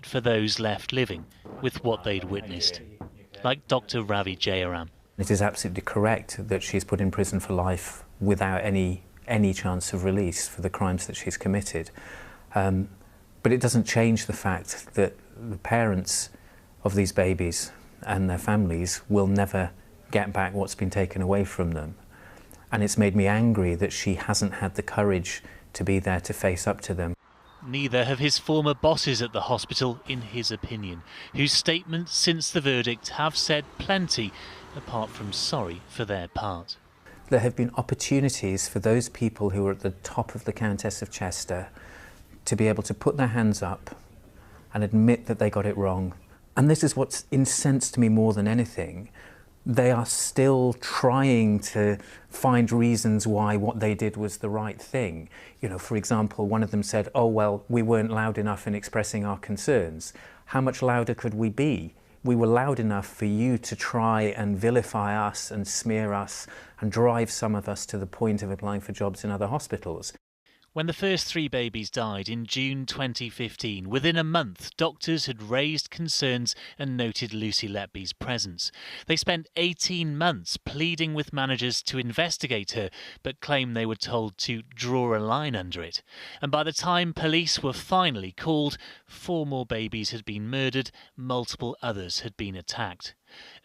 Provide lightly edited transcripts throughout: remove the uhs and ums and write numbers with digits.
sad for those left living with what they'd witnessed, like Dr. Ravi Jayaram. It is absolutely correct that she's put in prison for life without any chance of release for the crimes that she's committed. But it doesn't change the fact that the parents of these babies and their families will never get back what's been taken away from them. And it's made me angry that she hasn't had the courage to be there to face up to them. Neither have his former bosses at the hospital, in his opinion, whose statements since the verdict have said plenty, apart from sorry for their part. There have been opportunities for those people who are at the top of the Countess of Chester to be able to put their hands up and admit that they got it wrong. And this is what's incensed me more than anything. They are still trying to find reasons why what they did was the right thing. You know, for example, one of them said, oh, well, we weren't loud enough in expressing our concerns. How much louder could we be? We were loud enough for you to try and vilify us and smear us and drive some of us to the point of applying for jobs in other hospitals. When the first 3 babies died in June 2015, within a month, doctors had raised concerns and noted Lucy Letby's presence. They spent 18 months pleading with managers to investigate her, but claimed they were told to draw a line under it. And by the time police were finally called, 4 more babies had been murdered, multiple others had been attacked.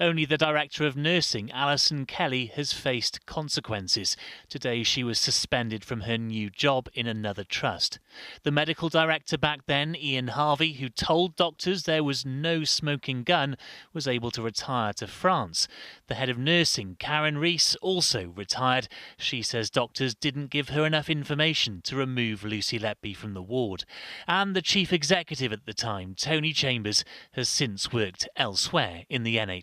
Only the Director of Nursing, Alison Kelly, has faced consequences. Today she was suspended from her new job in another trust. The medical director back then, Ian Harvey, who told doctors there was no smoking gun, was able to retire to France. The head of nursing, Karen Rees, also retired. She says doctors didn't give her enough information to remove Lucy Letby from the ward. And the chief executive at the time, Tony Chambers, has since worked elsewhere in the NHS.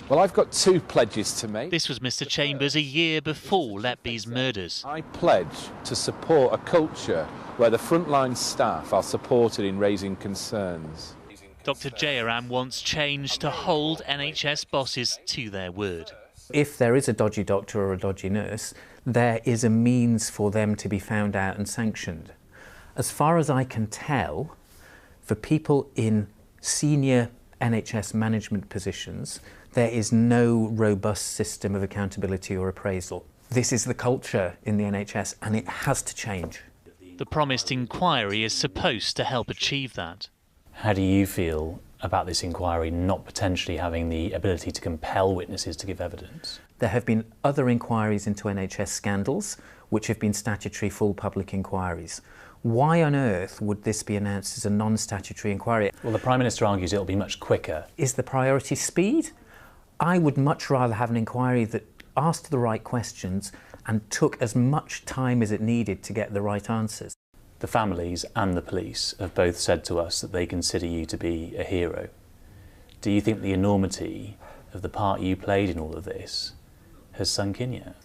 Well, I've got 2 pledges to make. This was Mr. Chambers a year before Letby's murders. I pledge to support a culture where the frontline staff are supported in raising concerns. Dr. Jayaram wants change to hold NHS bosses to their word. If there is a dodgy doctor or a dodgy nurse, there is a means for them to be found out and sanctioned. As far as I can tell, for people in senior NHS management positions, there is no robust system of accountability or appraisal. This is the culture in the NHS and it has to change. The promised inquiry is supposed to help achieve that. How do you feel about this inquiry not potentially having the ability to compel witnesses to give evidence? There have been other inquiries into NHS scandals which have been statutory full public inquiries. Why on earth would this be announced as a non-statutory inquiry? Well, the Prime Minister argues it'll be much quicker. Is the priority speed? I would much rather have an inquiry that asked the right questions and took as much time as it needed to get the right answers. The families and the police have both said to us that they consider you to be a hero. Do you think the enormity of the part you played in all of this has sunk in yet?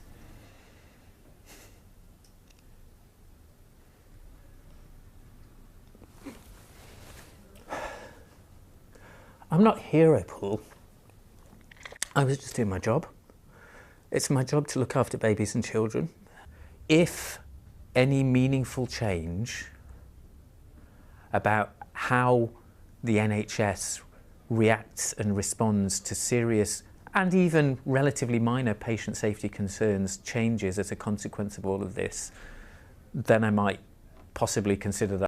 I'm not hero, Paul. I was just doing my job. It's my job to look after babies and children. If any meaningful change about how the NHS reacts and responds to serious and even relatively minor patient safety concerns changes as a consequence of all of this, then I might possibly consider that.